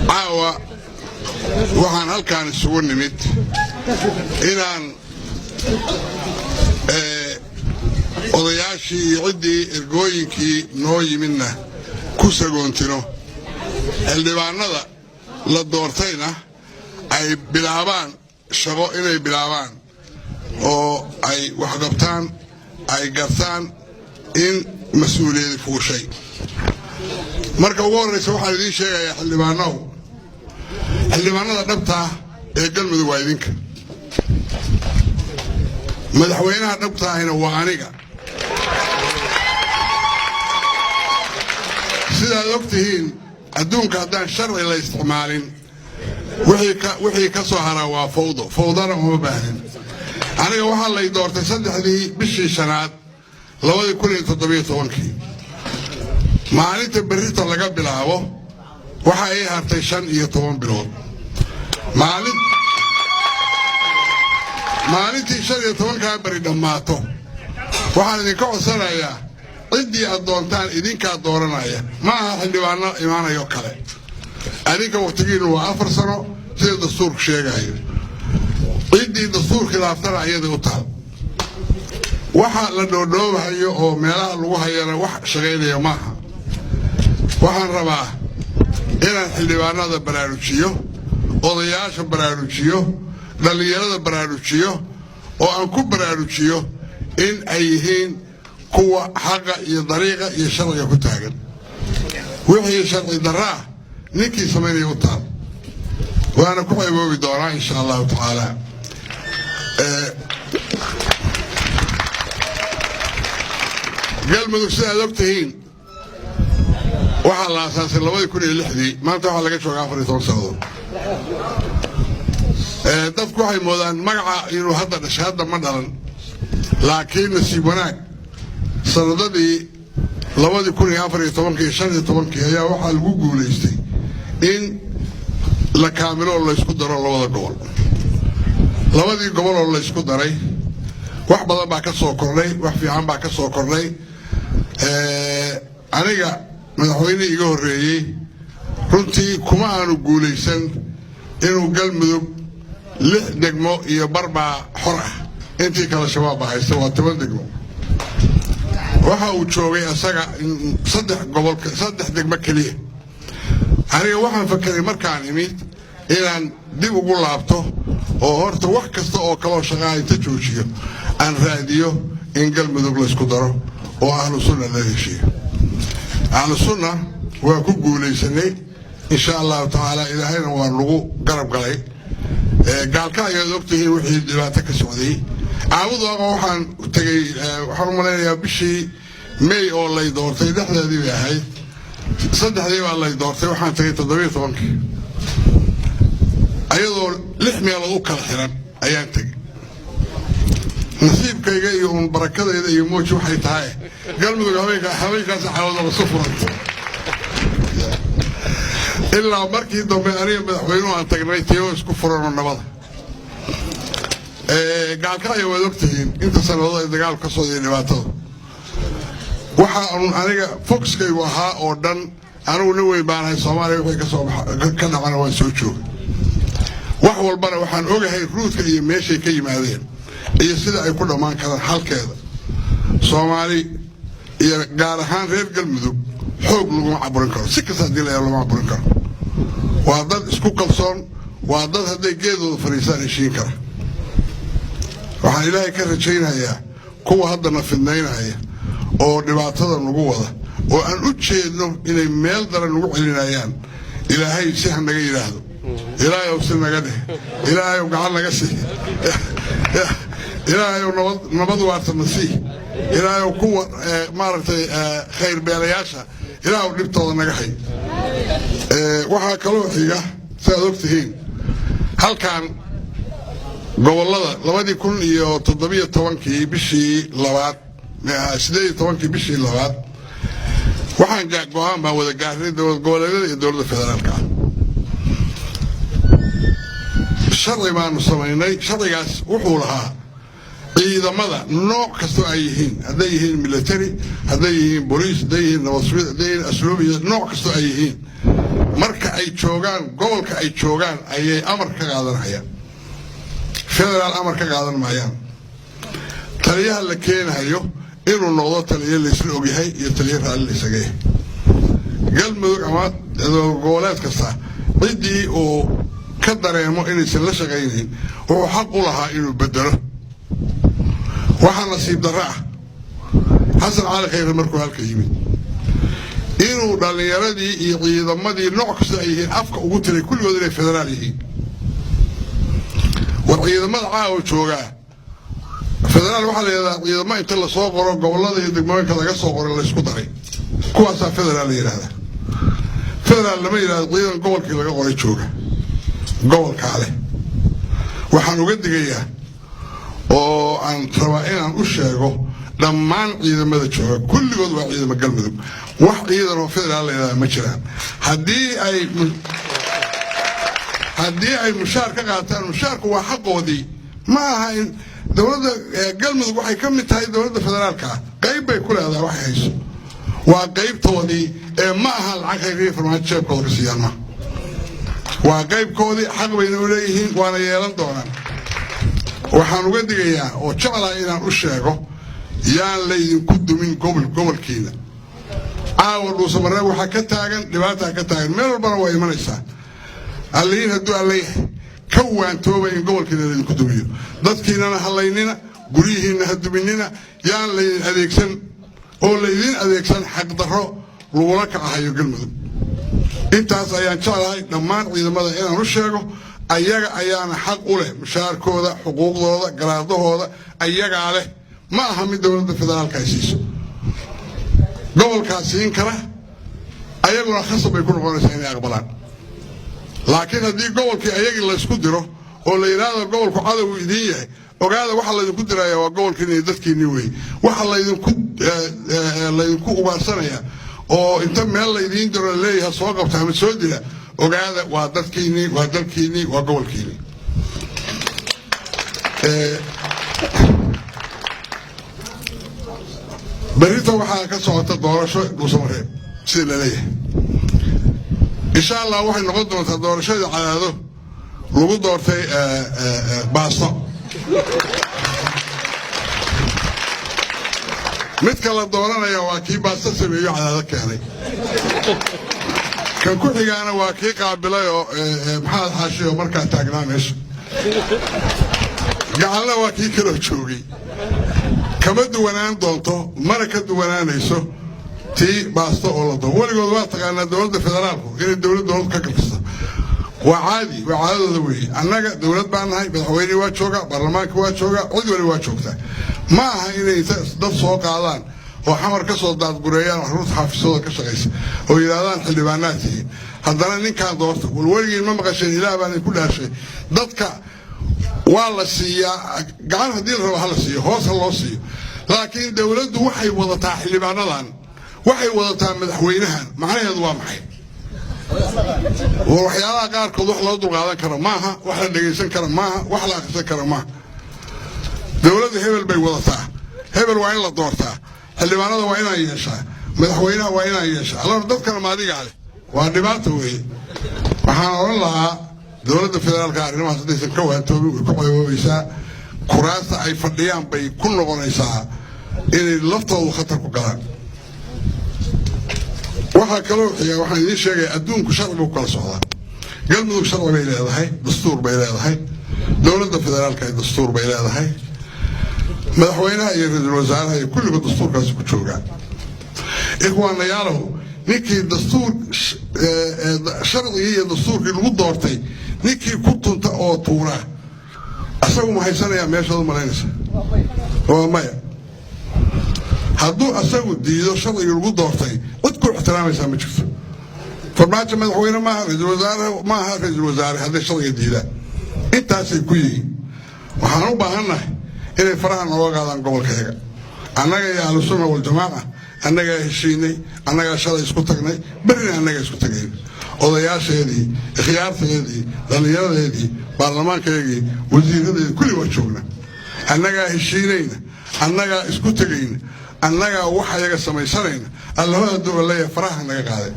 caawa waxaan halkaan isugu nimid inaan odayaashii iyo ciddii ergooyinkii noo yimidna ku sagoontino xildhibaanada la doortayna ay bilaabaan shaqo inay bilaabaan oo ay wax qabtaan ay gartaan in mas'uuliyad fuushay marka ugu horeysa waxaan idiin sheegayaa xildhibaanada dhabta ee galmudug waa idinka madaxweynaha dhabta ahina waa aniga sidaad ogtihiin adduunka haddaan sharci la isticmaalin wixii ka soo haraa waa fawdana uma baahnin aniga waxaa lay doortay 3 bishii shanaad 2017 maalinta berrito laga bilaabo waxa ay hartay 15 bilood maalintii 15 bari dhammaato waxaan idinka codsanayaa ciddii aad doontaan idinkaa dooranaya ma aha xildhibaano imaanayo kale adinka waqtigiinu waa 4 sano sida dastuurku sheegayo ciddii dastuur khilaaftana ayada u taal waxa la dhoodhoobahayo oo meelaha lagu hayana wax shaqaynaya maaha waxaan rabaa inaan xildhibaanada baraarujiyo odayaasha baraarujiyo dhalinyarada baraarujiyo oo aan ku baraarujiyo in ay yihiin kuwa xaqa iyo dariiqa iyo sharciga ku taagan wixii sharci darraa ninkii samaynaya u taal waana ku qayboobi doonaa insha allahu tacaala galmudug sidaad ogtihiin waxaa la aasaasay 2006 maanta waxaa laga joogaa 14 sannadood dadku waxay moodaan magaca inuu hadda dhashay hadda ma dhalan laakiin nasiib wanaag sanadadii 2014 iyo 15 ayaa waxaa lagu guulaystay in la kaamilo oo la isku daro labadii gobol oo la isku daray wax badan baa ka soo kordhay wax fiican baa ka soo kordhay aniga madaxweyne iga horeeyay runtii kuma aanu guulaysan inuu galmudug 6 degmo iyo barbaa xor ah intii kala shabaab haysta waa 10 degmo waxa uu joogay asaga 3 degmo kaliya aniga waxaan fakaray markaan imid inaan dib ugu laabto oo horta wax kasta oo kala shaqaa inta joojiyo aan raadiyo in galmudug la isku daro oo ahlu sunna la heshiiyo ahlu sunna waa ku guulaysanay insha Allah taala ilaahayna waa lagu garab galay gaalka ayaad ogtihiin wixii dhibaato ka socday aawadu waxaan tagay waxaan u maleynayaa bishii May oo lay doortay dhexdeedii bay ahayd 3 baa lay doortay waxaan tagay 17 ayadoo 6 meelood u kala xiran ayaan tagay nasiibkayga iyo barakadayda iyo mooji waxay tahay galmudug haweenkaas xawada soo furantay ilaa markii dambe aniga madaxweynuhu aan tagnay tiyo isku furano nabada gaalka ay wada ogtihiin inta sanadooda ay dagaal ka soo dhibaatada waxa aniga foxkaygu ahaa oo dhan anigu nin weyn baan ahay Soomaaliya waxay ka soo ka dhacana waan soo joogay wax walbana waxaan ogahay ruudka iyo meeshay ka yimaadeen iyo sida ay ku dhamaan karaan halkeeda Soomaali iyo gaar ahaan reer galmudug xoog lagu caburin karo si kasta dilay lagu caburin karo waa dad isku kalsoon waa dad haday geedooda fariisaan heshiin kara waxaan ilaahay ka rajaynayaa kuwa hadda nafidnaynaya oo dhibaatada nagu wada oo aan u jeedno inay meel daran ugu celinayaan ilaahay si naga yiraahdo ilaahay oo si naga dheh ilaahay oo gacan naga sii ilaahay oo nabad waarta nasiih ilaahay oo kuwa maaragtay khayr beelayaasha ilaahay oo dhibtooda naga hay waxa kaloo xiga saad ogtihiin halkan gobolada 2017 bishii labaad 18 bishii labaad waxaan go'aan baan wada gaaray dowlad goboleedyada iyo dowladda federaalka sharci baan samaynay sharcigaas wuxuu lahaa ciidamada nooc kasta ay yihiin haday yihiin military haday yihiin police haday yihiin nabad sugid haday yihiin asluubiya nooc kasta ay yihiin marka ay joogaan gobolka ay joogaan ayay amar ka qaadanayaan federaal amar ka qaadan maayaan taliyaha la keenayo inuu noqdo taliye la isla ogyahay iyo taliye raalli la isaga yahay galmudug ama goboleed kasta ciddii uu ka dareemo inaysan la shaqaynayn wuxuu xaq u lahaa inuu bedelo waxaa nasiib darro ah xasan cali khayre markuu halka yimid inuu dhallinyaradii iyo ciidamadii nooc kasta ay yihiin afka ugu tiray kulligood inay federaal yihiin war ciidamada caawa joogaa federaal waxaa la yidhahdaa ciidamo inta lasoo qoro gobollada iyo degmooyinka laga soo qoro laysku daray kuwaasaa federaal la yidhahdaa federaal lama yidhahdo ciidan gobolkii laga qoray jooga gobolkaa leh waxaan uga digayaa oo aan rabaa inaan u sheego dhammaan ciidamada jooga kulligood waa ciidamo galmudug wax ciidan oo federaal la yidhahdaa ma jiraan haddii ay mushaar ka qaataan mushaarku waa xaqoodii ma aha in dowladda galmudug waxay ka mid tahay dowladda federaalka ah qayb bay ku leedahay waxay hayso waa qaybtoodii ee ma aha lacag hayriya farmaajo jeebkooda ka siiyaan ma waa qaybkoodii xaq bayna u leeyihiin waana yeelan doonaan waxaan uga digayaa oo jeclaha inaan u sheego yaan laydinku dumin gobolkiina caawa dhuusamareeb waxaa ka taagan dhibaataa ka taagan meel walbana waa imanaysaa alliin hadduu alla yahay ka waantooba in gobolkiina laydinku dumiyo dadkiinana halaynina guryihiinna ha duminina yaan laydin adeegsan oo laydin adeegsan xaqdarro lagula kacahayo galmudug intaas ayaan jeclahay dhammaan ciidamada inaan u sheego ayaga ayaana xaq u leh mushaarkooda xuquuqdooda garaadahooda ayagaa leh ma aha mid dowladda federaalka ay siiso gobolkaas siin kara ayaguna khasab bay ku noqonaysaa inay aqbalaan laakiin haddii gobolkii ayagii laysku diro oo la yidhaahdo gobolku cadow idiin yahay ogaada waxa laydinku dirayaa waa gobolkiina iyo dadkiinii wey waxa laydinku ugaarsanaya oo inta meel laydiin diro laleeyahay soo qabta ama soo dila ogaada waa dadkiinii waa dalkiinii waa gobolkiinii berrita waxaa ka socota doorasho dhuusamareeb sida laleeyahay insha allah waxay noqon doontaa doorashadii cadaado lagu doortay baasto midka la dooranaya waa kii baasto sameeyo cadaado keenay kan ku xigaana waa kii qaabilay oo maxamed xaashi oo markaa taagnaa meesha gacanna waa kii kaloo joogay kama duwanaan doonto mana ka duwanaanayso tii baasto oo la doono weligood waa taqaanaa dowladda federaalku inay dowlad ka kalfiso waa caadi waa caadadooda weeye annaga dowlad baan nahay madaxweynihii waa joogaa baarlamaanka waa joogaa cid wali waa joogtaa ma aha inay dad soo qaadaan oo xamar ka soo daadgureeyaan waxruurta xaafisooda ka shaqaysa oo yidhaahdaan xildhibaanaad tihiin haddana ninkaan doorta walweligiin ma maqasheen ilaah baan ku dhaashay dadka waa la siiyaa gacan haddii la rabo ha la siiyo hoos ha loo siiyo laakiin dowladdu waxay wadataa xildhibaanadan waxay wadataa madaxweynahan macnaheedu waa maxay waxyaalaha qaarkood wax loo dulqaadan karo maaha wax la dhegaysan karo maaha wax la akhrisan karo maaha dowladda hebel bay wadataa hebel waa in la doortaa xildhibaanada waa inaan yeeshaa madaxweynaha waa inaan yeeshaa alloor dadkana maadigaa leh waa dhibaato weeye waxaan odhan lahaa dowladda federaalka arrimahaas haddaysan ka waantoobin way ku ceeboobaysaa kuraasta ay fadhiyaan bay ku noqonaysaa inay laftoodu khatar ku galaan waxaa kaloo xiga waxaan idiin sheegaya adduunku sharci buu kala socdaa galmudug sharci bay leedahay dastuur bay leedahay dowladda federaalka ay dastuur bay leedahay madaxweynaha iyo ra-iisul wasaaraha iyo kulligood dastuurkaasi ku joogaan ikhwaanayaalow ninkii dastuur sharcigii iyo dastuurkii lagu doortay ninkii ku tunta oo tuura asagu ma haysanayaa meeshaad u malaynaysa waa maya hadduu asagu diido sharcigii lagu doortay cid ku ixtiraamaysaa ma jirto farmaajo madaxweyne maaha ra-iisul wasaare maaha ra-iisul wasaare hadday sharciga diidaan intaasay ku yihiin waxaan u baahannahay inay faraha nooga qaadaan gobolkayaga annaga iyo ahlusunna waljamaaca annagaa heshiinay annagaa shalay isku tagnay berrina annagaa isku tagayn odayaasheedii ikhyaarteedii dhallinyaradeedii baarlamaankeedii wasiiradeedii kulli waa joogna annagaa heshiinayna annagaa isku tegayna annagaa wax ayaga samaysanayna allahooda duba leeyahay faraha naga qaaday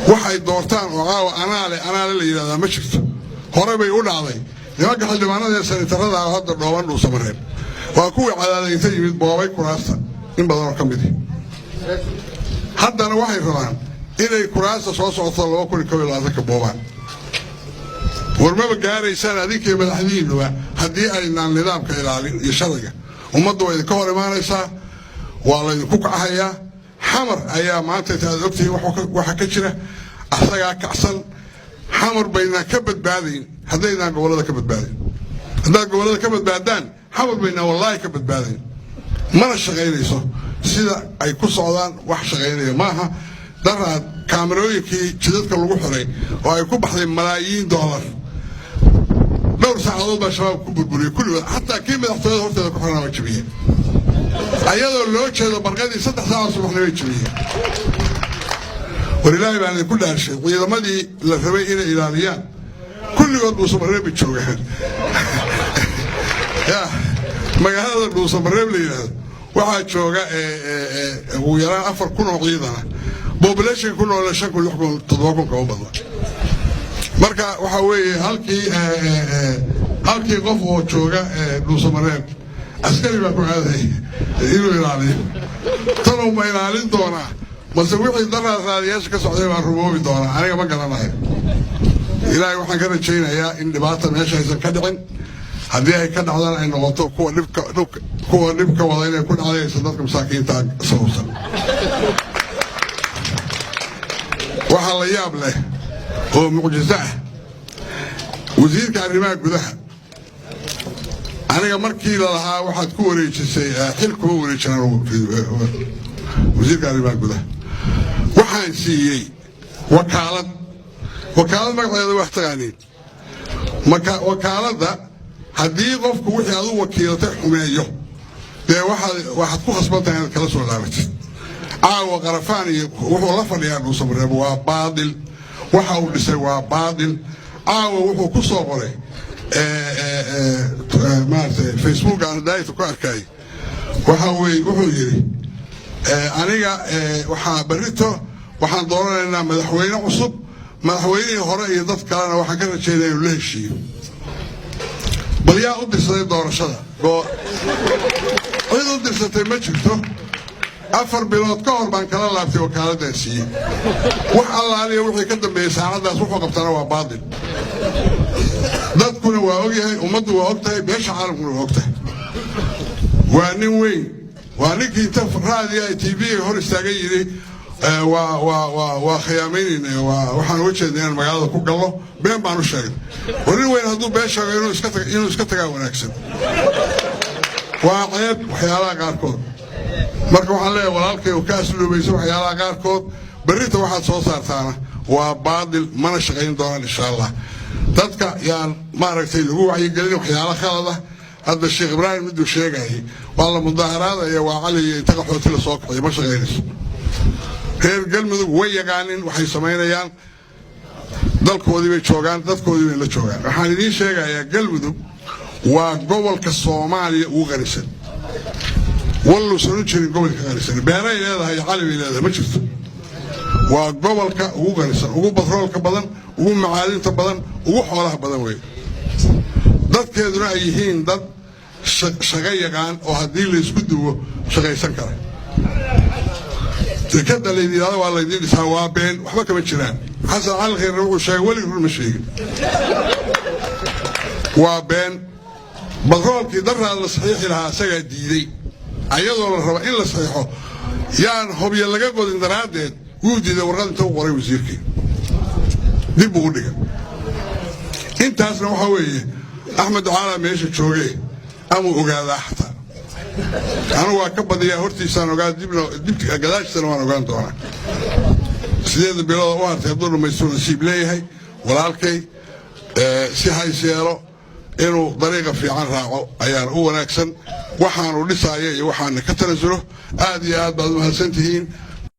waxay doortaan oo caawa anaale la yidhahdaa ma jirto hore bay u dhacday nimanka xildhibaanada ee sanitarada ah hadda dhooban dhuusamareeb waa kuwii cadaadaynta yimid boobay kuraasta in badanoo ka midi haddana waxay rabaan inay kuraasta soo socoto 2021 boobaan warmaba gaaraysaan adinkii madaxdiinuba haddii aynaan nidaamka ilaalin iyo sharciga ummadda waa idinka hor imaanaysaa waa laydinku kacahayaa xamar ayaa maanta aad ogtihiin waxa ka jira asagaa kacsan xamar baynaan ka badbaadayn haddaynaan gobollada ka badbaadayn haddaad gobollada ka badbaadaan xamar baynaan wallaahi ka badbaadayn mana shaqaynayso sida ay ku socdaan wax shaqaynaya maaha daraad kaamirooyinkii jidadka lagu xiray oo ay ku baxday malaayiin doolar dhowr saacadood baa shabaab ku burburiyey kulligood xataa kii madaxtooyada horteeda ku xirana waa jabiyeen ayadoo loo jeedo barqadii 3 saacadood subaxna way jabiyeen war ilaahay baan idinku dhaarshay ciidamadii la rabay inay ilaaliyaan kulligood dhuusamareeb joogaan magaalada dhuusamareeb la yidhaahdo waxaa jooga ugu yaraan 4,000 oo ciidana population ku nool 5,000 6,000 ka badan marka waxa weeye halkii qof oo jooga dhuusamareeb askari baa ku aaday inuu ilaaliyo tanuu ma ilaalin doonaa base wixii daraas raadiyaasha ka socday baan rumoobi doonaa aniga ma garanayo ilaahay waxaan ka rajaynayaa in dhibaata meesha aysan ka dhicin haddii ay ka dhacdaan ay noqoto kuwa dhibka wada inay ku dhacdaysa dadka masaakiinta sababsan waxaa la yaab leh oo mucjiso ah wasiirka arrimaha gudaha aniga markii la lahaa waxaad ku wareejisay xilkuma wareejinaan wasiirka arrimaha gudaha waxaan siiyey wakaalad magaceeda wax taqaaniin wakaaladda haddii qofku wixii adu wakiilatay xumeeyo dee waxaad ku khasbantahay inaad kala soo laabatid caawa qarafaan iyo wuxuu la fadhiyaa dhuusamareeb waa baadil waxa uu dhisay waa baadil caawa wuxuu ku soo qoray maaragtay facebook aan daayta ku arkay waxa weeye wuxuu yidhi aniga waxaa berrito waxaan dooranaynaa madaxweyne cusub madaxweynihii hore iyo dad kalena waxaan ka rajaynaya inuu la heshiiyo bal yaa u dirsaday doorashada cid u dirsatay ma jirto 4 bilood ka hor baan kala laabtay wakaaladdan siiyey wax allaaliya wixii ka dambeeyey saacaddaas wuxuu qabtana waa baadil dadkuna waa ogyahay ummaddu waa og tahay beesha caalamkuna waa og tahay waa nin weyn waa ninkii inta raadiya tv hor istaaga yidhi waa khiyaamaynayna waxaan uga jeednay inaan magaalada ku gallo been baan u sheegay war nin weyn hadduu been sheego inuu iska tagaa wanaagsan waa ceeb waxyaalaha qaarkood marka waxaan leeyahay walaalkay oo ka asluubaysa waxyaalaha qaarkood berrita waxaad soo saartaana waa baadil mana shaqayn doonaan insha allah dadka yaan maaragtay lagu wacyigelin waxyaala khalad ah hadda sheekh ibraahim miduu sheegayay waa la mudaaharaadaya waa cali iyo inta qaxooti la soo kacay ma shaqaynayso reer galmudug way yaqaanin waxay samaynayaan dalkoodii bay joogaan dadkoodii bay la joogaan waxaan idiin sheegayaa galmudug waa gobolka soomaaliya ugu qanisan walluusan u jirin gobolka qanisan beeray leedahay cali bay leedahay ma jirto waa gobolka ugu qanisan ugu batroolka badan ugu macaalinta badan ugu xoolaha badan wey dadkeeduna ay yihiin dad shaqo yaqaan oo haddii la isku duwo shaqaysan kara dekada layidhahdo waa laydiin dhisaa waa been waxba kama jiraan xasan cali khayre wuxuu sheegay weligii run ma sheegin waa been batroolkii daraad la saxiixi lahaa isagaa diiday ayadoo la raba in la saxiixo yaan hobyo laga godin daraaddeed wuu diiday warqad inta u qoray wasiirkii dib buu u dhigay intaasna waxaa weeye axmed ducaala meesha joogee amuu ogaadaa xataa anigu waa ka badiyaa hortiisaan ogaa gadaashiisana waan ogaan doonaa 8 bilood u hartay hadduu dhammaystu nasiib leeyahay walaalkay si hays yeelo inuu dariiqa fiican raaco ayaan u wanaagsan waxaanu dhisaaya iyo waxaana ka tanasulo aad iyo aad baad u mahadsan tihiin